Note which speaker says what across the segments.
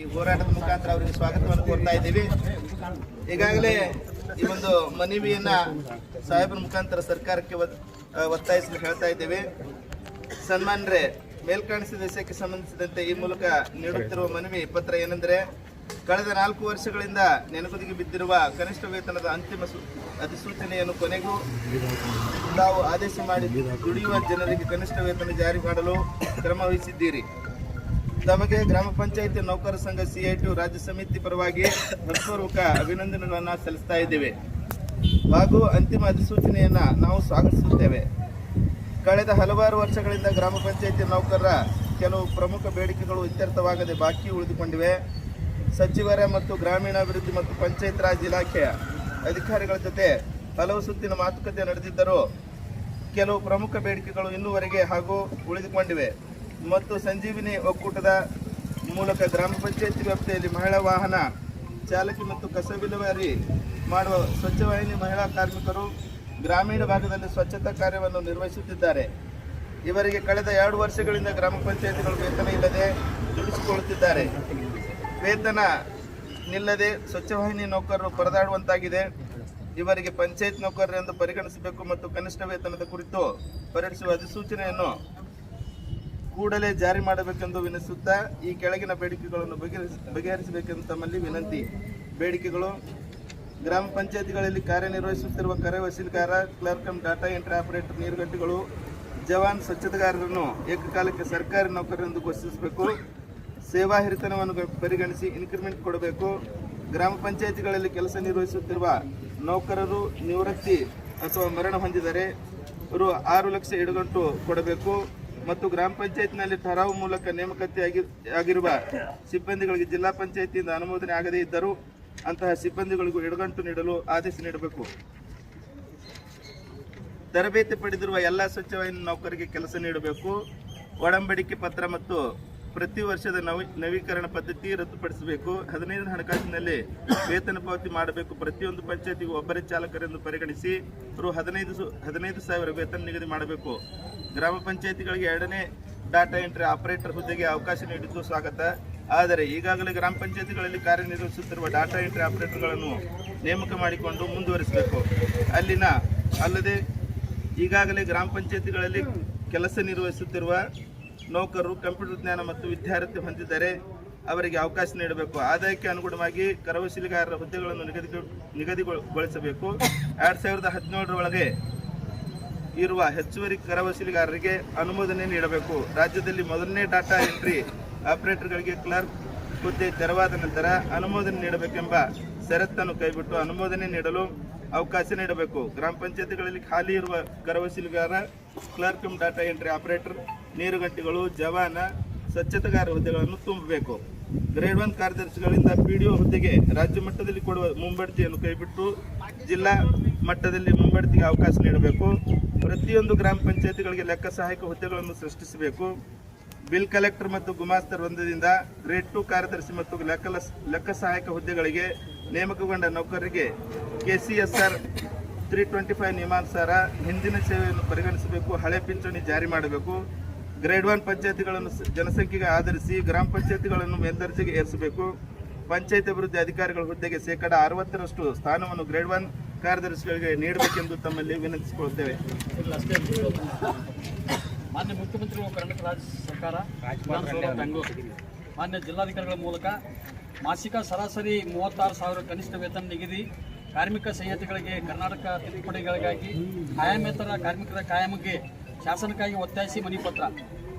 Speaker 1: ಈ ಹೋರಾಟದ ಮುಖಾಂತರ ಅವರಿಗೆ ಸ್ವಾಗತವನ್ನು ಕೋರ್ತಾ ಇದ್ದೀವಿ. ಈಗಾಗಲೇ ಈ ಒಂದು ಮನವಿಯನ್ನ ಸಾಹೇಬರ ಮುಖಾಂತರ ಸರ್ಕಾರಕ್ಕೆ ಒತ್ತಾಯಿಸಲು ಹೇಳ್ತಾ ಇದ್ದೇವೆ. ಸನ್ಮಾನ್ರೆ, ಮೇಲ್ಕಾಣಿಸಿದ ವಿಷಯಕ್ಕೆ ಸಂಬಂಧಿಸಿದಂತೆ ಈ ಮೂಲಕ ನೀಡುತ್ತಿರುವ ಮನವಿ ಪತ್ರ ಏನೆಂದರೆ, ಕಳೆದ 4 ವರ್ಷಗಳಿಂದ ನೆನಗುದಿಗೆ ಬಿದ್ದಿರುವ ಕನಿಷ್ಠ ವೇತನದ ಅಂತಿಮ ಅಧಿಸೂಚನೆಯನ್ನು ಕೊನೆಗೂ ತಾವು ಆದೇಶ ಮಾಡಿ ದುಡಿಯುವ ಜನರಿಗೆ ಕನಿಷ್ಠ ವೇತನ ಜಾರಿ ಮಾಡಲು ಕ್ರಮ ವಹಿಸಿದ್ದೀರಿ. ತಮಗೆ ಗ್ರಾಮ ಪಂಚಾಯಿತಿ ನೌಕರ ಸಂಘ CITU ರಾಜ್ಯ ಸಮಿತಿ ಪರವಾಗಿ ಹೃತ್ಪೂರ್ವಕ ಅಭಿನಂದನೆಗಳನ್ನು ಸಲ್ಲಿಸ್ತಾ ಇದ್ದೇವೆ ಹಾಗೂ ಅಂತಿಮ ಅಧಿಸೂಚನೆಯನ್ನು ನಾವು ಸ್ವಾಗತಿಸುತ್ತೇವೆ. ಕಳೆದ ಹಲವಾರು ವರ್ಷಗಳಿಂದ ಗ್ರಾಮ ಪಂಚಾಯಿತಿ ನೌಕರರ ಕೆಲವು ಪ್ರಮುಖ ಬೇಡಿಕೆಗಳು ಇತ್ಯರ್ಥವಾಗದೆ ಬಾಕಿ ಉಳಿದುಕೊಂಡಿವೆ. ಸಚಿವರ ಮತ್ತು ಗ್ರಾಮೀಣಾಭಿವೃದ್ಧಿ ಮತ್ತು ಪಂಚಾಯತ್ ರಾಜ್ ಇಲಾಖೆಯ ಅಧಿಕಾರಿಗಳ ಜೊತೆ ಹಲವು ಸುತ್ತಿನ ಮಾತುಕತೆ ನಡೆದಿದ್ದರೂ ಕೆಲವು ಪ್ರಮುಖ ಬೇಡಿಕೆಗಳು ಇನ್ನೂವರೆಗೆ ಹಾಗೂ ಉಳಿದುಕೊಂಡಿವೆ ಮತ್ತು ಸಂಜೀವಿನಿ ಒಕ್ಕೂಟದ ಮೂಲಕ ಗ್ರಾಮ ಪಂಚಾಯತಿ ವ್ಯಾಪ್ತಿಯಲ್ಲಿ ಮಹಿಳಾ ವಾಹನ ಚಾಲಕಿ ಮತ್ತು ಕಸ ವಿಲೇವಾರಿ ಮಾಡುವ ಸ್ವಚ್ಛವಾಹಿನಿ ಮಹಿಳಾ ಕಾರ್ಮಿಕರು ಗ್ರಾಮೀಣ ಭಾಗದಲ್ಲಿ ಸ್ವಚ್ಛತಾ ಕಾರ್ಯವನ್ನು ನಿರ್ವಹಿಸುತ್ತಿದ್ದಾರೆ. ಇವರಿಗೆ ಕಳೆದ 2 ವರ್ಷಗಳಿಂದ ಗ್ರಾಮ ಪಂಚಾಯತಿಗಳು ವೇತನ ಇಲ್ಲದೆ ದುಡಿಸಿಕೊಳ್ಳುತ್ತಿದ್ದಾರೆ. ವೇತನ ನಿಲ್ಲದೆ ಸ್ವಚ್ಛವಾಹಿನಿ ನೌಕರರು ಪರದಾಡುವಂತಾಗಿದೆ. ಇವರಿಗೆ ಪಂಚಾಯತ್ ನೌಕರರೆಂದು ಪರಿಗಣಿಸಬೇಕು ಮತ್ತು ಕನಿಷ್ಠ ವೇತನದ ಕುರಿತು ಹೊರಡಿಸುವ ಅಧಿಸೂಚನೆಯನ್ನು ಕೂಡಲೇ ಜಾರಿ ಮಾಡಬೇಕೆಂದು ವಿನಂತಿಸುತ್ತಾ ಈ ಕೆಳಗಿನ ಬೇಡಿಕೆಗಳನ್ನು ಬಗೆಹರಿಸಬೇಕೆಂದು ತಮ್ಮಲ್ಲಿ ವಿನಂತಿ. ಬೇಡಿಕೆಗಳು: ಗ್ರಾಮ ಪಂಚಾಯತಿಗಳಲ್ಲಿ ಕಾರ್ಯನಿರ್ವಹಿಸುತ್ತಿರುವ ಕರೆ ವಸೂಲಿಗಾರ, clerk cum data entry operator, ನೀರುಗಟ್ಟಿಗಳು, ಜವಾನ್, ಸ್ವಚ್ಛತೆಗಾರರನ್ನು ಏಕಕಾಲಕ್ಕೆ ಸರ್ಕಾರಿ ನೌಕರರೆಂದು ಘೋಷಿಸಬೇಕು. ಸೇವಾ ಹಿರಿತನವನ್ನು ಪರಿಗಣಿಸಿ ಇನ್ಕ್ರಿಮೆಂಟ್ ಕೊಡಬೇಕು. ಗ್ರಾಮ ಪಂಚಾಯತಿಗಳಲ್ಲಿ ಕೆಲಸ ನಿರ್ವಹಿಸುತ್ತಿರುವ ನೌಕರರು ನಿವೃತ್ತಿ ಅಥವಾ ಮರಣ ಹೊಂದಿದರೆ ರು 6 ಲಕ್ಷ ಇಡುಗಂಟು ಕೊಡಬೇಕು ಮತ್ತು ಗ್ರಾಮ ಪಂಚಾಯತ್ನಲ್ಲಿ ಠರಾವು ಮೂಲಕ ನೇಮಕಾತಿ ಆಗಿರುವ ಸಿಬ್ಬಂದಿಗಳಿಗೆ ಜಿಲ್ಲಾ ಪಂಚಾಯತಿಯಿಂದ ಅನುಮೋದನೆ ಆಗದೇ ಇದ್ದರೂ ಅಂತಹ ಸಿಬ್ಬಂದಿಗಳಿಗೂ ಇಡುಗಂಟು ನೀಡಲು ಆದೇಶ ನೀಡಬೇಕು. ತರಬೇತಿ ಪಡೆದಿರುವ ಎಲ್ಲ ಸ್ವಚ್ಛವಾಹಿನಿ ನೌಕರರಿಗೆ ಕೆಲಸ ನೀಡಬೇಕು. ಒಡಂಬಡಿಕೆ ಪತ್ರ ಮತ್ತು ಪ್ರತಿ ವರ್ಷದ ನವೀಕರಣ ಪದ್ಧತಿ ರದ್ದುಪಡಿಸಬೇಕು. 15 ಹಣಕಾಸಿನಲ್ಲಿ ವೇತನ ಪಾವತಿ ಮಾಡಬೇಕು. ಪ್ರತಿಯೊಂದು ಪಂಚಾಯತಿಗೂ ಒಬ್ಬರೇ ಚಾಲಕರೆಂದು ಪರಿಗಣಿಸಿ ರು 15,000 ವೇತನ ನಿಗದಿ ಮಾಡಬೇಕು. ಗ್ರಾಮ ಪಂಚಾಯತಿಗಳಿಗೆ 2ನೇ ಡಾಟಾ ಎಂಟ್ರಿ ಆಪರೇಟರ್ ಹುದ್ದೆಗೆ ಅವಕಾಶ ನೀಡಿದ್ದು ಸ್ವಾಗತ. ಆದರೆ ಈಗಾಗಲೇ ಗ್ರಾಮ ಪಂಚಾಯತಿಗಳಲ್ಲಿ ಕಾರ್ಯನಿರ್ವಹಿಸುತ್ತಿರುವ ಡಾಟಾ ಎಂಟ್ರಿ ಆಪರೇಟರ್ಗಳನ್ನು ನೇಮಕ ಮಾಡಿಕೊಂಡು ಮುಂದುವರಿಸಬೇಕು. ಅಲ್ಲದೆ ಈಗಾಗಲೇ ಗ್ರಾಮ ಪಂಚಾಯತಿಗಳಲ್ಲಿ ಕೆಲಸ ನಿರ್ವಹಿಸುತ್ತಿರುವ ನೌಕರರು ಕಂಪ್ಯೂಟರ್ ಜ್ಞಾನ ಮತ್ತು ವಿದ್ಯಾರ್ಥಿ ಹೊಂದಿದ್ದರೆ ಅವರಿಗೆ ಅವಕಾಶ ನೀಡಬೇಕು. ಆದಾಯಕ್ಕೆ ಅನುಗುಣವಾಗಿ ಕರವಸೂಲಿಗಾರರ ಹುದ್ದೆಗಳನ್ನು ನಿಗದಿಗೊಳಿಸಬೇಕು. 2017 ಒಳಗೆ ಇರುವ ಹೆಚ್ಚುವರಿ ಕರವಸೂಲಿಗಾರರಿಗೆ ಅನುಮೋದನೆ ನೀಡಬೇಕು. ರಾಜ್ಯದಲ್ಲಿ ಮೊದಲನೇ ಡಾಟಾ ಎಂಟ್ರಿ ಆಪರೇಟರ್ಗಳಿಗೆ ಕ್ಲರ್ಕ್ ಹುದ್ದೆ ತೆರವಾದ ನಂತರ ಅನುಮೋದನೆ ನೀಡಬೇಕೆಂಬ ಷರತ್ತನ್ನು ಕೈಬಿಟ್ಟು ಅನುಮೋದನೆ ನೀಡಲು ಅವಕಾಶ ನೀಡಬೇಕು. ಗ್ರಾಮ ಪಂಚಾಯತಿಗಳಲ್ಲಿ ಖಾಲಿ ಇರುವ ಕರವಸೂಲಿಗಾರ, clerk cum data entry operator, ನೀರುಗಂಟಿಗಳು, ಜವಾನ, ಸ್ವಚ್ಛತೆಗಾರ ಹುದ್ದೆಗಳನ್ನು ತುಂಬಬೇಕು. ಗ್ರೇಡ್ 1 ಕಾರ್ಯದರ್ಶಿಗಳಿಂದ PDO ಹುದ್ದೆಗೆ ರಾಜ್ಯ ಮಟ್ಟದಲ್ಲಿ ಕೊಡುವ ಮುಂಬಡ್ತಿಯನ್ನು ಕೈಬಿಟ್ಟು ಜಿಲ್ಲಾ ಮಟ್ಟದಲ್ಲಿ ಮುಂಬಡ್ತಿಗೆ ಅವಕಾಶ ನೀಡಬೇಕು. ಪ್ರತಿಯೊಂದು ಗ್ರಾಮ ಪಂಚಾಯತಿಗಳಿಗೆ ಲೆಕ್ಕ ಸಹಾಯಕ ಹುದ್ದೆಗಳನ್ನು ಸೃಷ್ಟಿಸಬೇಕು. ಬಿಲ್ ಕಲೆಕ್ಟರ್ ಮತ್ತು ಗುಮಾಸ್ತರ್ ವೃಂದದಿಂದ ಗ್ರೇಡ್ 2 ಕಾರ್ಯದರ್ಶಿ ಮತ್ತು ಲೆಕ್ಕ ಸಹಾಯಕ ಹುದ್ದೆಗಳಿಗೆ ನೇಮಕಗೊಂಡ ನೌಕರರಿಗೆ KCSR 325 ನಿಯಮಾನುಸಾರ ಹಿಂದಿನ ಸೇವೆಯನ್ನು ಪರಿಗಣಿಸಬೇಕು. ಹಳೆ ಪಿಂಚಣಿ ಜಾರಿ ಮಾಡಬೇಕು. ಗ್ರೇಡ್ 1 ಪಂಚಾಯತಿಗಳನ್ನು ಜನಸಂಖ್ಯೆಗೆ ಆಧರಿಸಿ ಗ್ರಾಮ ಪಂಚಾಯತಿಗಳನ್ನು ಮೇಲ್ದರ್ಜೆಗೆ ಏರಿಸಬೇಕು. ಪಂಚಾಯತ್ ಅಭಿವೃದ್ಧಿ ಅಧಿಕಾರಿಗಳ ಹುದ್ದೆಗೆ 60% ಸ್ಥಾನವನ್ನು ಗ್ರೇಡ್ 1 ಕಾರ್ಯದರ್ಶಿಗಳಿಗೆ ನೀಡಬೇಕೆಂದು ತಮ್ಮಲ್ಲಿ ವಿನಂತಿಸಿಕೊಳ್ಳುತ್ತೇವೆ.
Speaker 2: ಮಾನ್ಯ ಮುಖ್ಯಮಂತ್ರಿಗಳು, ಕರ್ನಾಟಕ ರಾಜ್ಯ ಸರ್ಕಾರ, ಮಾನ್ಯ ಜಿಲ್ಲಾಧಿಕಾರಿಗಳ ಮೂಲಕ ಮಾಸಿಕ ಸರಾಸರಿ 36,000 ಕನಿಷ್ಠ ವೇತನ ನಿಗದಿ, ಕಾರ್ಮಿಕ ಸಂಹಿತೆಗಳಿಗೆ ಕರ್ನಾಟಕ ತಿದ್ದುಪಡಿಗಳಿಗಾಗಿ ಆಯಾಮೇತರ ಕಾರ್ಮಿಕರ ಕಾಯಂಗೆ ಶಾಸನಕ್ಕಾಗಿ ಒತ್ತಾಯಿಸಿ ಮನವಿ ಪತ್ರ.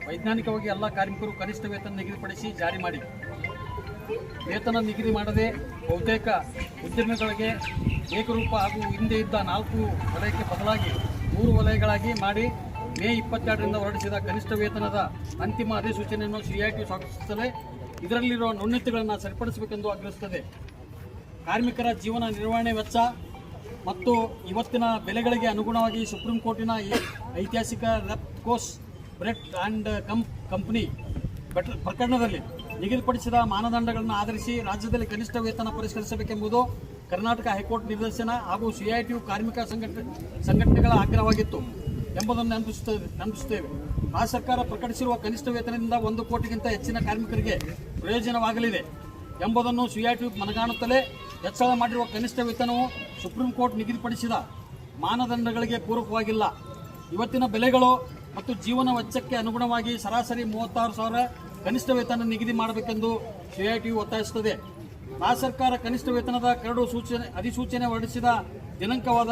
Speaker 2: ವೈಜ್ಞಾನಿಕವಾಗಿ ಎಲ್ಲ ಕಾರ್ಮಿಕರು ಕನಿಷ್ಠ ವೇತನ ನಿಗದಿಪಡಿಸಿ ಜಾರಿ ಮಾಡಿ. ವೇತನ ನಿಗದಿ ಮಾಡದೆ ಬಹುತೇಕ ಉದ್ಯಮಿಗಳಿಗೆ ಏಕರೂಪ ಹಾಗೂ ಹಿಂದೆ ಇದ್ದ 4 ವಲಯಕ್ಕೆ ಬದಲಾಗಿ 3 ವಲಯಗಳಾಗಿ ಮಾಡಿ ಮೇ 22ರಿಂದ ಹೊರಡಿಸಿದ ಕನಿಷ್ಠ ವೇತನದ ಅಂತಿಮ ಅಧಿಸೂಚನೆಯನ್ನು CITU ಸ್ವಾಗತಿಸುತ್ತಲೇ ಇದರಲ್ಲಿರುವ ನ್ಯೂನತೆಗಳನ್ನು ಸರಿಪಡಿಸಬೇಕೆಂದು ಆಗ್ರಹಿಸುತ್ತದೆ. ಕಾರ್ಮಿಕರ ಜೀವನ ನಿರ್ವಹಣೆ ವೆಚ್ಚ ಮತ್ತು ಇವತ್ತಿನ ಬೆಲೆಗಳಿಗೆ ಅನುಗುಣವಾಗಿ ಸುಪ್ರೀಂ ಕೋರ್ಟಿನ ಐತಿಹಾಸಿಕ ರೆಪ್ಕೋಸ್ ಬ್ರೆಡ್ ಆ್ಯಂಡ್ ಕಂಪನಿ ಪ್ರಕರಣದಲ್ಲಿ ನಿಗದಿಪಡಿಸಿದ ಮಾನದಂಡಗಳನ್ನು ಆಧರಿಸಿ ರಾಜ್ಯದಲ್ಲಿ ಕನಿಷ್ಠ ವೇತನ ಪರಿಷ್ಕರಿಸಬೇಕೆಂಬುದು ಕರ್ನಾಟಕ ಹೈಕೋರ್ಟ್ ನಿರ್ದೇಶನ ಹಾಗೂ CITU ಕಾರ್ಮಿಕ ಸಂಘಟನೆಗಳ ಆಗ್ರಹವಾಗಿತ್ತು ಎಂಬುದನ್ನು ನೆನಪಿಸುತ್ತೇವೆ. ರಾಜ್ಯ ಸರ್ಕಾರ ಪ್ರಕಟಿಸಿರುವ ಕನಿಷ್ಠ ವೇತನದಿಂದ 1 ಕೋಟಿಗಿಂತ ಹೆಚ್ಚಿನ ಕಾರ್ಮಿಕರಿಗೆ ಪ್ರಯೋಜನವಾಗಲಿದೆ. ಎಂಬುದನ್ನು ಸಿಐಟಿ ಮನಗಾಣುತ್ತಲೇ ಹೆಚ್ಚಳ ಮಾಡಿರುವ ಕನಿಷ್ಠ ವೇತನವು ಸುಪ್ರೀಂ ಕೋರ್ಟ್ ನಿಗದಿಪಡಿಸಿದ ಮಾನದಂಡಗಳಿಗೆ ಪೂರಕವಾಗಿಲ್ಲ. ಇವತ್ತಿನ ಬೆಲೆಗಳು ಮತ್ತು ಜೀವನ ವೆಚ್ಚಕ್ಕೆ ಅನುಗುಣವಾಗಿ ಸರಾಸರಿ 36,000 ಕನಿಷ್ಠ ವೇತನ ನಿಗದಿ ಮಾಡಬೇಕೆಂದು ಸಿಐಟಿ ಒತ್ತಾಯಿಸುತ್ತದೆ. ರಾಜ್ಯ ಸರ್ಕಾರ ಕನಿಷ್ಠ ವೇತನದ ಕರಡು ಅಧಿಸೂಚನೆ ಹೊರಡಿಸಿದ ದಿನಾಂಕವಾದ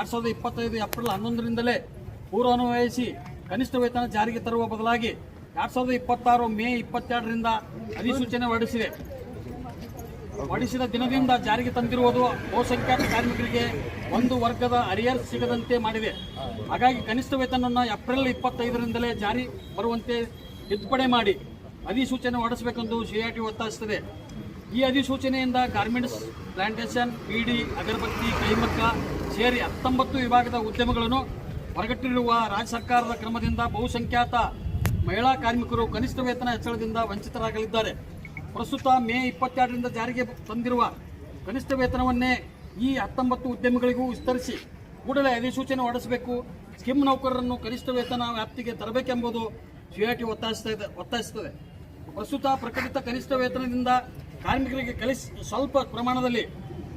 Speaker 2: 2025 ಏಪ್ರಿಲ್ 11ರಿಂದಲೇ ಪೂರ್ವಾನ್ವಯಿಸಿ ಕನಿಷ್ಠ ವೇತನ ಜಾರಿಗೆ ತರುವ ಬದಲಾಗಿ 2026 ಮೇ 22ರಿಂದ ಅಧಿಸೂಚನೆ ಹೊರಡಿಸಿದ ದಿನದಿಂದ ಜಾರಿಗೆ ತಂದಿರುವುದು ಬಹುಸಂಖ್ಯಾತ ಕಾರ್ಮಿಕರಿಗೆ ಒಂದು ವರ್ಗದ ಅರಿಯರ್ ಸಿಗದಂತೆ ಮಾಡಿದೆ. ಹಾಗಾಗಿ ಕನಿಷ್ಠ ವೇತನವನ್ನು ಏಪ್ರಿಲ್ 25ರಿಂದಲೇ ಜಾರಿ ಬರುವಂತೆ ತಿದ್ದುಪಡಿ ಮಾಡಿ ಅಧಿಸೂಚನೆ ಹೊರಡಿಸಬೇಕೆಂದು ಸಿಐಟಿ ಒತ್ತಾಯಿಸುತ್ತದೆ. ಈ ಅಧಿಸೂಚನೆಯಿಂದ ಗಾರ್ಮೆಂಟ್ಸ್, ಪ್ಲಾಂಟೇಶನ್, ಬೀಡಿ, ಅಗರಬತ್ತಿ, ಕೈಮಗ್ಗ ಸೇರಿ 19 ವಿಭಾಗದ ಉದ್ಯಮಗಳನ್ನು ಹೊರಗಿಟ್ಟಿರುವ ರಾಜ್ಯ ಸರ್ಕಾರದ ಕ್ರಮದಿಂದ ಬಹುಸಂಖ್ಯಾತ ಮಹಿಳಾ ಕಾರ್ಮಿಕರು ಕನಿಷ್ಠ ವೇತನ ಹೆಚ್ಚಳದಿಂದ ವಂಚಿತರಾಗಲಿದ್ದಾರೆ. ಪ್ರಸ್ತುತ ಮೇ 22ರಿಂದ ಜಾರಿಗೆ ತಂದಿರುವ ಕನಿಷ್ಠ ವೇತನವನ್ನೇ ಈ 19 ಉದ್ಯಮಗಳಿಗೂ ವಿಸ್ತರಿಸಿ ಕೂಡಲೇ ಅಧಿಸೂಚನೆ ಹೊರಡಿಸಬೇಕು. ಸ್ಕಿಮ್ ನೌಕರರನ್ನು ಕನಿಷ್ಠ ವೇತನ ವ್ಯಾಪ್ತಿಗೆ ತರಬೇಕೆಂಬುದು ಸಿಐಟಿ ಒತ್ತಾಯಿಸುತ್ತದೆ. ಪ್ರಸ್ತುತ ಪ್ರಕಟಿತ ಕನಿಷ್ಠ ವೇತನದಿಂದ ಕಾರ್ಮಿಕರಿಗೆ ಸ್ವಲ್ಪ ಪ್ರಮಾಣದಲ್ಲಿ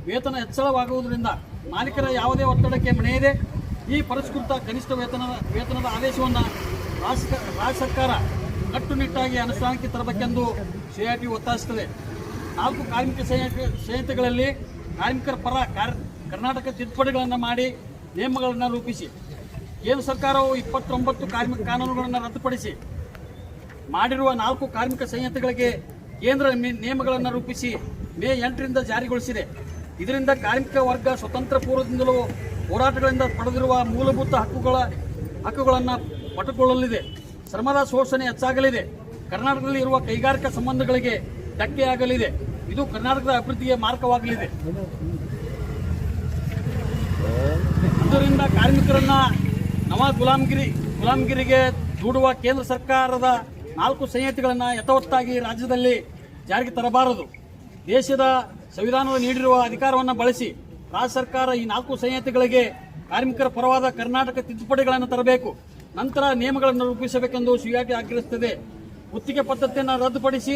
Speaker 2: ವೇತನ ಹೆಚ್ಚಳವಾಗುವುದರಿಂದ ಮಾಲೀಕರ ಯಾವುದೇ ಒತ್ತಡಕ್ಕೆ ಮಣಿಯದೆ ಈ ಪರಿಷ್ಕೃತ ಕನಿಷ್ಠ ವೇತನದ ಆದೇಶವನ್ನು ರಾಜ್ಯ ಸರ್ಕಾರ ಕಟ್ಟುನಿಟ್ಟಾಗಿ ಅನುಷ್ಠಾನಕ್ಕೆ ತರಬೇಕೆಂದು ಸಿಐಟಿ ಒತ್ತಾಯಿಸುತ್ತದೆ. 4 ಕಾರ್ಮಿಕ ಸಂಹಿತೆಗಳಲ್ಲಿ ಕಾರ್ಮಿಕರ ಪರ ಕರ್ನಾಟಕ ತಿದ್ದುಪಡಿಗಳನ್ನು ಮಾಡಿ ನಿಯಮಗಳನ್ನು ರೂಪಿಸಿ ಕೇಂದ್ರ ಸರ್ಕಾರವು 29 ಕಾರ್ಮಿಕ ಕಾನೂನುಗಳನ್ನು ರದ್ದುಪಡಿಸಿ ಮಾಡಿರುವ 4 ಕಾರ್ಮಿಕ ಸಂಹಿತೆಗಳಿಗೆ ಕೇಂದ್ರ ನಿಯಮಗಳನ್ನು ರೂಪಿಸಿ ಮೇ 8ರಿಂದ ಜಾರಿಗೊಳಿಸಿದೆ. ಇದರಿಂದ ಕಾರ್ಮಿಕ ವರ್ಗ ಸ್ವತಂತ್ರ ಪೂರ್ವದಿಂದಲೂ ಹೋರಾಟಗಳಿಂದ ಪಡೆದಿರುವ ಮೂಲಭೂತ ಹಕ್ಕುಗಳನ್ನು ಪಟುಕೊಳ್ಳಲಿದೆ. ಶ್ರಮದ ಶೋಷಣೆ ಹೆಚ್ಚಾಗಲಿದೆ. ಕರ್ನಾಟಕದಲ್ಲಿ ಇರುವ ಕೈಗಾರಿಕಾ ಸಂಬಂಧಗಳಿಗೆ ಧಕ್ಕೆಯಾಗಲಿದೆ. ಇದು ಕರ್ನಾಟಕದ ಅಭಿವೃದ್ಧಿಗೆ ಮಾರ್ಗವಾಗಲಿದೆ. ಇದರಿಂದ ಕಾರ್ಮಿಕರನ್ನ ನವ ಗುಲಾಮಗಿರಿಗೆ ದೂಡುವ ಕೇಂದ್ರ ಸರ್ಕಾರದ 4 ಸಂಹಿತೆಗಳನ್ನು ಯಥಾವತ್ತಾಗಿ ರಾಜ್ಯದಲ್ಲಿ ಜಾರಿಗೆ ತರಬಾರದು. ದೇಶದ ಸಂವಿಧಾನದ ನೀಡಿರುವ ಅಧಿಕಾರವನ್ನು ಬಳಸಿ ರಾಜ್ಯ ಸರ್ಕಾರ ಈ 4 ಸಂಹಿತೆಗಳಿಗೆ ಕಾರ್ಮಿಕರ ಪರವಾದ ಕರ್ನಾಟಕ ತಿದ್ದುಪಡಿಗಳನ್ನು ತರಬೇಕು. ನಂತರ ನಿಯಮಗಳನ್ನು ರೂಪಿಸಬೇಕೆಂದು ಸಿಐಟಿ ಆಗ್ರಹಿಸುತ್ತದೆ. ಗುತ್ತಿಗೆ ಪದ್ಧತಿಯನ್ನು ರದ್ದುಪಡಿಸಿ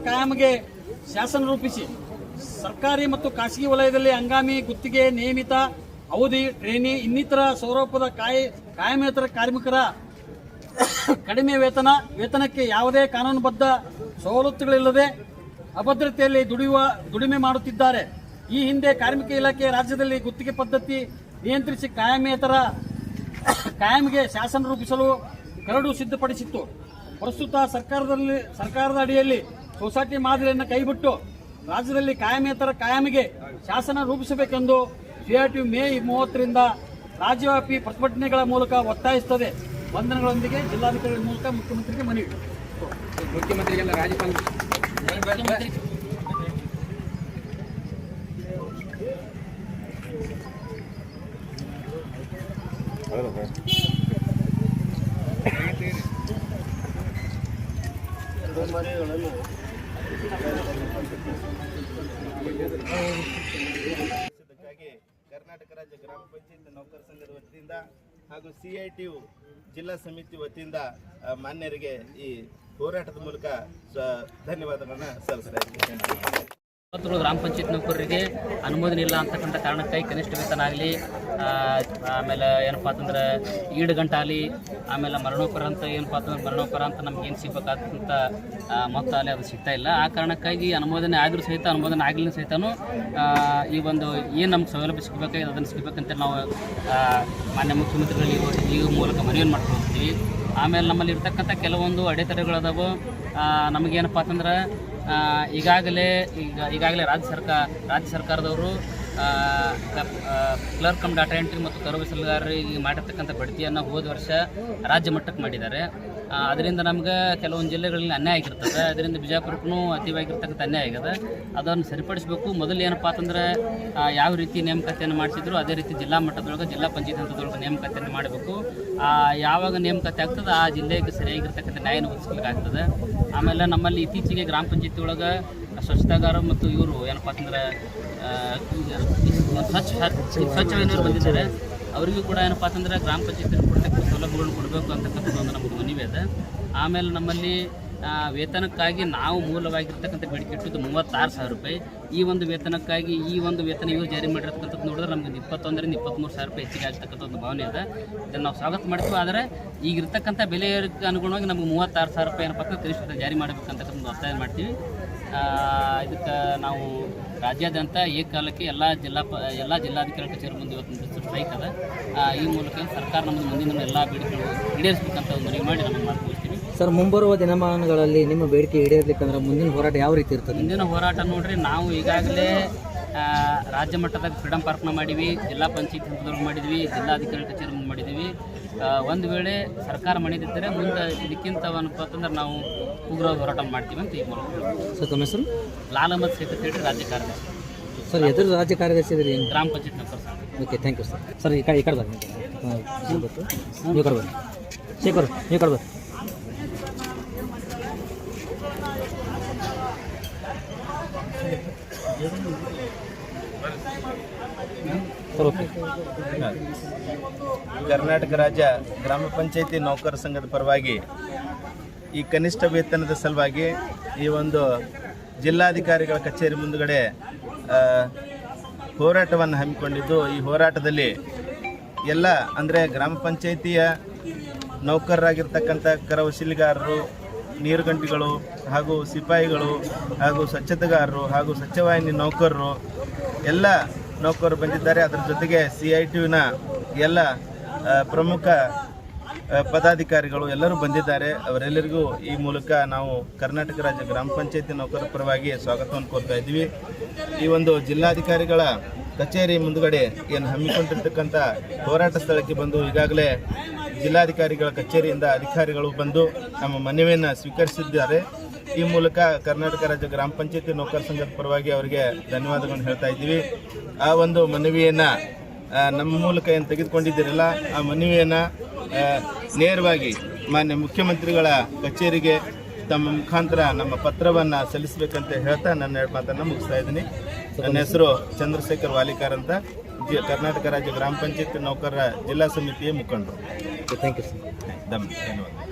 Speaker 2: ಕಾಯಂಗೆ ಶಾಸನ ರೂಪಿಸಿ ಸರ್ಕಾರಿ ಮತ್ತು ಖಾಸಗಿ ವಲಯದಲ್ಲಿ ಹಂಗಾಮಿ ಗುತ್ತಿಗೆ, ನಿಯಮಿತ ಅವಧಿ, ಟ್ರೇನಿ ಇನ್ನಿತರ ಸ್ವರೂಪದ ಕಾಯಮೇತರ ಕಾರ್ಮಿಕರ ಕಡಿಮೆ ವೇತನಕ್ಕೆ ಯಾವುದೇ ಕಾನೂನುಬದ್ಧ ಸವಲತ್ತುಗಳಿಲ್ಲದೆ ಅಭದ್ರತೆಯಲ್ಲಿ ದುಡಿಮೆ ಮಾಡುತ್ತಿದ್ದಾರೆ. ಈ ಹಿಂದೆ ಕಾರ್ಮಿಕ ಇಲಾಖೆ ರಾಜ್ಯದಲ್ಲಿ ಗುತ್ತಿಗೆ ಪದ್ಧತಿ ನಿಯಂತ್ರಿಸಿ ಕಾಯಂಗೆ ಶಾಸನ ರೂಪಿಸಲು ಕರಡು ಸಿದ್ಧಪಡಿಸಿತ್ತು. ಪ್ರಸ್ತುತ ಸರ್ಕಾರದ ಅಡಿಯಲ್ಲಿ ಸೊಸೈಟಿ ಮಾದರಿಯನ್ನು ಕೈಬಿಟ್ಟು ರಾಜ್ಯದಲ್ಲಿ ಕಾಯಂಗೆ ಶಾಸನ ರೂಪಿಸಬೇಕೆಂದು ಸಿಐಟಿ ಮೇ 30ರಿಂದ ರಾಜ್ಯವ್ಯಾಪಿ ಪ್ರತಿಭಟನೆಗಳ ಮೂಲಕ ಒತ್ತಾಯಿಸುತ್ತದೆ. ವಂದನೆಗಳೊಂದಿಗೆ ಜಿಲ್ಲಾಧಿಕಾರಿಗಳ ಮೂಲಕ ಮುಖ್ಯಮಂತ್ರಿಗೆ ಮನವಿ.
Speaker 3: ಮುಖ್ಯಮಂತ್ರಿಗೆಲ್ಲ ರಾಜ್ಯಪಾಲ
Speaker 1: ಕರ್ನಾಟಕ ರಾಜ್ಯ ಗ್ರಾಮ ಪಂಚಾಯತ್ ನೌಕರ ಸಂಘದ ವತಿಯಿಂದ ಹಾಗೂ ಸಿಐಟಿ ಜಿಲ್ಲಾ ಸಮಿತಿ ವತಿಯಿಂದ ಮಾನ್ಯರಿಗೆ ಈ ಹೋರಾಟದ ಮೂಲಕ ಧನ್ಯವಾದಗಳನ್ನು ಸಲ್ಲಿಸ್ತಾ ಇದ್ದೀನಿ.
Speaker 4: ಗ್ರಾಮ ಪಂಚಾಯತ್ ನೌಕರರಿಗೆ ಅನುಮೋದನೆ ಇಲ್ಲ ಅಂತಕ್ಕಂಥ ಕಾರಣಕ್ಕಾಗಿ ಕನಿಷ್ಠ ವೇತನ ಆಗಲಿ, ಆಮೇಲೆ ಏನಪ್ಪ ಅಂತಂದ್ರೆ ಈಡುಗಂಟಾಗಲಿ, ಆಮೇಲೆ ಮರಣೋಪರ ಅಂತ ಏನಪ್ಪ ಅಂತಂದ್ರೆ ಮರಣೋಪರ ಅಂತ ನಮ್ಗೇನು ಸಿಗಬೇಕಾದಂಥ ಮೊತ್ತ ಅಲ್ಲಿ ಅದು ಸಿಗ್ತಾ ಇಲ್ಲ. ಆ ಕಾರಣಕ್ಕಾಗಿ ಅನುಮೋದನೆ ಆದರೂ ಸಹಿತ ಅನುಮೋದನೆ ಆಗಲಿಲ್ಲ ಸಹಿತನೂ ಈ ಒಂದು ಏನು ನಮ್ಗೆ ಸೌಲಭ್ಯ ಸಿಗಬೇಕಾಗಿದೆ ಅದನ್ನು ಸಿಗಬೇಕಂತ ನಾವು ಮಾನ್ಯ ಮುಖ್ಯಮಂತ್ರಿಗಳಿಗೆ ಈ ಮೂಲಕ ಮನವಿಯನ್ನು ಮಾಡ್ಕೊಳ್ತೀವಿ. ಆಮೇಲೆ ನಮ್ಮಲ್ಲಿ ಇರ್ತಕ್ಕಂಥ ಕೆಲವೊಂದು ಅಡೆತಡೆಗಳದಾವು. ನಮಗೇನಪ್ಪ ಅಂತಂದ್ರೆ ಈಗಾಗಲೇ ರಾಜ್ಯ ಸರ್ಕಾರದವರು ಕ್ಲರ್ಕ್ ಕಮ್ ಡಾಟಾ ಎಂಟ್ರಿ ಮತ್ತು ಕರು ಸಲಗಾರರಿಗೆ ಮಾಡಿರ್ತಕ್ಕಂಥ ಬಡ್ತಿಯನ್ನು ಹೋದ ವರ್ಷ ರಾಜ್ಯ ಮಟ್ಟಕ್ಕೆ ಮಾಡಿದ್ದಾರೆ. ಅದರಿಂದ ನಮ್ಗೆ ಕೆಲವೊಂದು ಜಿಲ್ಲೆಗಳಲ್ಲಿ ಅನ್ಯಾಯ ಆಗಿರ್ತದೆ. ಅದರಿಂದ ಬಿಜಾಪುರಕ್ಕೂ ಅತಿವಾಗಿರ್ತಕ್ಕಂಥ ಅನ್ಯಾಯ ಆಗಿದೆ. ಅದನ್ನು ಸರಿಪಡಿಸಬೇಕು. ಮೊದಲು ಏನಪ್ಪ ಅಂತಂದ್ರೆ ಯಾವ ರೀತಿ ನೇಮಕಾತಿಯನ್ನು ಮಾಡಿಸಿದ್ರು ಅದೇ ರೀತಿ ಜಿಲ್ಲಾ ಮಟ್ಟದೊಳಗೆ ಜಿಲ್ಲಾ ಪಂಚಾಯತ್ ಹಂತದೊಳಗೆ ನೇಮಕಾತಿಯನ್ನು ಮಾಡಬೇಕು. ಯಾವಾಗ ನೇಮಕಾತಿ ಆಗ್ತದೆ ಆ ಜಿಲ್ಲೆಗೆ ಸರಿಯಾಗಿರ್ತಕ್ಕಂಥ ನ್ಯಾಯನ ಒದಗಿಸ್ಲಿಕ್ಕಾಗ್ತದೆ. ಆಮೇಲೆ ನಮ್ಮಲ್ಲಿ ಇತ್ತೀಚೆಗೆ ಗ್ರಾಮ ಪಂಚಾಯತಿ ಒಳಗೆ ಸ್ವಚ್ಛತಾಗಾರ ಮತ್ತು ಇವರು ಏನಪ್ಪ ಅಂತಂದ್ರೆ ಸ್ವಚ್ಛವೇನರು ಬಂದಿದ್ದಾರೆ. ಅವರಿಗೂ ಕೂಡ ಏನಪ್ಪ ಅಂತಂದ್ರೆ ಗ್ರಾಮ ಪಂಚಾಯತಿ ಕೊಡ್ತಕ್ಕಂಥ ಸೌಲಭ್ಯಗಳನ್ನು ಕೊಡಬೇಕು ಅಂತಕ್ಕಂಥದ್ದು ಒಂದು ನಮಗೆ ಮನವಿ ಇದೆ. ಆಮೇಲೆ ನಮ್ಮಲ್ಲಿ ವೇತನಕ್ಕಾಗಿ ನಾವು ಮೂಲವಾಗಿರ್ತಕ್ಕಂಥ ಬೇಡಿಕೆ ಇಟ್ಟಿದ್ದು 36,000 ರೂಪಾಯಿ. ಈ ಒಂದು ವೇತನಕ್ಕಾಗಿ ಈ ಒಂದು ವೇತನ ಇವರು ಜಾರಿ ಮಾಡಿರ್ತಕ್ಕಂಥದ್ದು ನೋಡಿದ್ರೆ ನಮಗೆ 21,000ರಿಂದ 23,000 ರೂಪಾಯಿ ಹೆಚ್ಚಿಗೆ ಆಗ್ತಕ್ಕಂಥ ಒಂದು ಭಾವನೆ ಇದೆ. ಇದನ್ನು ನಾವು ಸ್ವಾಗತ ಮಾಡ್ತೀವಿ. ಆದರೆ ಈಗಿರ್ತಕ್ಕಂಥ ಬೆಲೆಗೆ ಅನುಗುಣವಾಗಿ ನಮಗೆ 36,000 ರೂಪಾಯಿ ಪಕ್ಕ ಕನಿಷ್ಠ ವೇತನ ಜಾರಿ ಮಾಡಬೇಕಂತಕ್ಕಂಥ ಒಂದು ಒತ್ತಾಯ ಮಾಡ್ತೀವಿ. ಇದಕ್ಕೆ ನಾವು ರಾಜ್ಯಾದ್ಯಂತ ಏಕಕಾಲಕ್ಕೆ ಎಲ್ಲ ಜಿಲ್ಲಾಧಿಕಾರಿ ಕಚೇರಿ ಮುಂದೆ ಇವತ್ತು ಸ್ಟ್ರೈಕ್ ಅದ. ಈ ಮೂಲಕ ಸರ್ಕಾರ ನಮ್ಮದು ಮುಂದಿನ ಎಲ್ಲ ಬೇಡಿಕೆಗಳು ಈಡೇರಿಸಬೇಕಂತ ಒಂದು ಮನವಿ ಮಾಡಿ ನಮಗೆ ಮಾತುಕೊಳ್ತೀವಿ.
Speaker 5: ಸರ್, ಮುಂಬರುವ ದಿನಮಾನಗಳಲ್ಲಿ ನಿಮ್ಮ ಬೇಡಿಕೆ ಈಡೇರಲಿಕ್ಕಂದ್ರೆ ಮುಂದಿನ ಹೋರಾಟ ಯಾವ ರೀತಿ ಇರ್ತದೆ?
Speaker 4: ಮುಂದಿನ ಹೋರಾಟ ನೋಡ್ರಿ, ನಾವು ಈಗಾಗಲೇ ರಾಜ್ಯ ಮಟ್ಟದಾಗ ಫ್ರೀಡಮ್ ಪಾರ್ಕ್ನ ಮಾಡಿದ್ವಿ, ಜಿಲ್ಲಾ ಪಂಚಾಯತ್ ಹಂತದವ್ರಿಗೆ ಮಾಡಿದ್ವಿ, ಜಿಲ್ಲಾಧಿಕಾರಿ ಕಚೇರಿ ಮುಂದೆ ಮಾಡಿದ್ವಿ. ಒಂದು ವೇಳೆ ಸರ್ಕಾರ ಮಾಡಿದ್ದರೆ ಮುಂದೆ ಇದಕ್ಕಿಂತ ಏನಪ್ಪ ಅಂತಂದ್ರೆ ನಾವು ಉಗ್ರವಾದ ಹೋರಾಟ ಮಾಡ್ತೀವಿ ಅಂತ ಈ ಮೂಲಕ.
Speaker 5: ಸರ್, ತಮ್ಮ ಹೆಸರು?
Speaker 4: ಲಾಲ್ ಅಹಮದ್ ಶೇಖ್ ಅಂತ ಹೇಳಿ ರಾಜ್ಯ ಕಾರ್ಯದರ್ಶಿ.
Speaker 5: ಸರ್, ಎದುರು ರಾಜ್ಯ ಕಾರ್ಯದರ್ಶಿ ಇದ್ರಿ?
Speaker 4: ಗ್ರಾಮ panchayat number sir.
Speaker 5: Okay, thank you sir. Sir, ಈ ಕಡೆ ಬನ್ನಿ. ನೀವು ಕಡೆ ಬನ್ನಿ. ಶೇಖರ್, ನೀವು ಕಡೆ ಬನ್ನಿ. Sir, okay.
Speaker 1: ಕರ್ನಾಟಕ ರಾಜ್ಯ ಗ್ರಾಮ ಪಂಚಾಯತಿ ನೌಕರ ಸಂಘದ ಪರವಾಗಿ ಈ ಕನಿಷ್ಠ ವೇತನದ ಸಲುವಾಗಿ ಈ ಒಂದು ಜಿಲ್ಲಾಧಿಕಾರಿಗಳ ಕಚೇರಿ ಮುಂದುಗಡೆ ಹೋರಾಟವನ್ನು ಹಮ್ಮಿಕೊಂಡಿದ್ದು, ಈ ಹೋರಾಟದಲ್ಲಿ ಎಲ್ಲ ಅಂದರೆ ಗ್ರಾಮ ಪಂಚಾಯಿತಿಯ ನೌಕರರಾಗಿರ್ತಕ್ಕಂಥ ಕರವಶೀಲಿಗಾರರು, ನೀರುಗಂಟಿಗಳು ಹಾಗೂ ಸಿಪಾಯಿಗಳು ಹಾಗೂ ಸ್ವಚ್ಛತೆಗಾರರು ಹಾಗೂ ಸ್ವಚ್ಛವಾಹಿನಿ ನೌಕರರು ಎಲ್ಲ ನೌಕರರು ಬಂದಿದ್ದಾರೆ. ಅದರ ಜೊತೆಗೆ CITUವಿನ ಎಲ್ಲ ಪ್ರಮುಖ ಪದಾಧಿಕಾರಿಗಳು ಎಲ್ಲರೂ ಬಂದಿದ್ದಾರೆ. ಅವರೆಲ್ಲರಿಗೂ ಈ ಮೂಲಕ ನಾವು ಕರ್ನಾಟಕ ರಾಜ್ಯ ಗ್ರಾಮ ಪಂಚಾಯತಿ ನೌಕರರ ಪರವಾಗಿ ಸ್ವಾಗತವನ್ನು ಕೋರ್ತಾ ಇದ್ದೀವಿ. ಈ ಒಂದು ಜಿಲ್ಲಾಧಿಕಾರಿಗಳ ಕಚೇರಿ ಮುಂದುಗಡೆ ಏನು ಹಮ್ಮಿಕೊಂಡಿರ್ತಕ್ಕಂಥ ಹೋರಾಟ ಸ್ಥಳಕ್ಕೆ ಬಂದು ಈಗಾಗಲೇ ಜಿಲ್ಲಾಧಿಕಾರಿಗಳ ಕಚೇರಿಯಿಂದ ಅಧಿಕಾರಿಗಳು ಬಂದು ನಮ್ಮ ಮನವಿಯನ್ನು ಸ್ವೀಕರಿಸಿದ್ದಾರೆ. ಈ ಮೂಲಕ ಕರ್ನಾಟಕ ರಾಜ್ಯ ಗ್ರಾಮ ಪಂಚಾಯತಿ ನೌಕರ ಸಂಘದ ಪರವಾಗಿ ಅವರಿಗೆ ಧನ್ಯವಾದಗಳನ್ನು ಹೇಳ್ತಾ ಇದ್ದೀವಿ. ಆ ಒಂದು ಮನವಿಯನ್ನು ನಮ್ಮ ಮೂಲಕ ಏನು ತೆಗೆದುಕೊಂಡಿದ್ದೀರಲ್ಲ, ಆ ಮನವಿಯನ್ನು ನೇರವಾಗಿ ಮಾನ್ಯ ಮುಖ್ಯಮಂತ್ರಿಗಳ ಕಚೇರಿಗೆ ತಮ್ಮ ಮುಖಾಂತರ ನಮ್ಮ ಪತ್ರವನ್ನು ಸಲ್ಲಿಸಬೇಕಂತ ಹೇಳ್ತಾ ನನ್ನ ಮಾತನ್ನು ಮುಗಿಸ್ತಾ ಇದ್ದೀನಿ. ನನ್ನ ಹೆಸರು ಚಂದ್ರಶೇಖರ್ ವಾಲಿಕಾರ್ ಅಂತ, ಕರ್ನಾಟಕ ರಾಜ್ಯ ಗ್ರಾಮ ಪಂಚಾಯತ್ ನೌಕರರ ಜಿಲ್ಲಾ ಸಮಿತಿಯ ಮುಖಂಡರು.
Speaker 5: Thank you sir.
Speaker 1: ಧನ್ಯವಾದ.